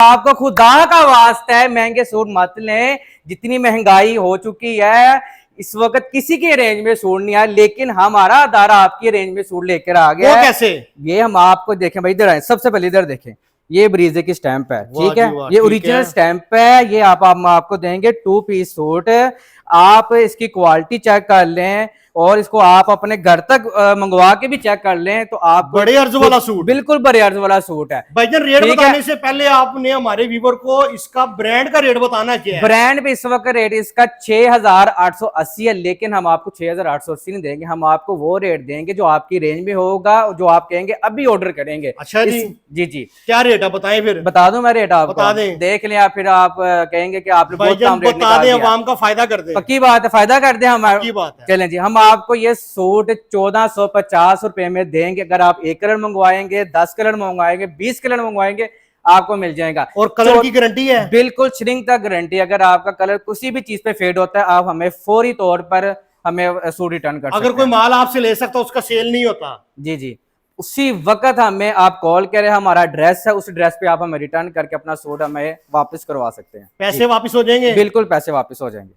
आपको खुदा का वास्ता है महंगे सूट मत लें। जितनी महंगाई हो चुकी है इस वक्त किसी के रेंज में सूट नहीं आया, लेकिन हमारा अदारा आपकी रेंज में सूट लेकर आ गया। वो कैसे? ये हम आपको देखें भाई, इधर आए, सबसे पहले इधर देखें, ये ब्रीजे की स्टैंप है, ठीक है, ये ओरिजिनल स्टैंप है। ये हम आपको देंगे 2 पीस सूट। आप इसकी क्वालिटी चेक कर लें और इसको आप अपने घर तक मंगवा के भी चेक कर लें तो आप बड़े अर्ज वाला सूट, बिल्कुल बड़े अर्ज वाला सूट है। भाईजान रेट बताने से पहले आपने हमारे व्यूवर को इसका ब्रांड का रेट बताना चाहिए। ब्रांड पे इस वक्त रेट इसका 6880 है, लेकिन हम आपको 6880 नहीं देंगे, हम आपको वो रेट देंगे जो आपकी रेंज में होगा, जो आप कहेंगे अभी ऑर्डर करेंगे। अच्छा जी, जी जी, क्या रेट है बताएं फिर। बता दूं मैं रेट आपको, बता दें, देख लें आप, फिर आप कहेंगे कि आपने बहुत कम रेट बता दें, आवाम का फायदा कर दें। पक्की बात है, फायदा कर दें हम, पक्की बात है। चलें जी, हम आपको ये सूट 1450 रुपए में देंगे। अगर आप 1 कलर मंगवाएंगे, 10 कलर मंगवाएंगे, 20 कलर मंगवाएंगे, आपको मिल जाएगा। और कलर की गारंटी है? बिल्कुल श्रिंक तक गारंटी। अगर आपका कलर किसी भी चीज पे फेड होता है, आप हमें फौरी तौर पर हमें सूट रिटर्न कर सकते हैं। अगर कोई माल आपसे ले सकता उसका सेल नहीं होता? जी जी, उसी वक्त हमें आप कॉल करें, हमारा एड्रेस है, उस एड्रेस पे आप हमें रिटर्न करके अपना सूट हमें वापस करवा सकते हैं। पैसे वापस हो जाएंगे? बिल्कुल पैसे वापस हो जाएंगे।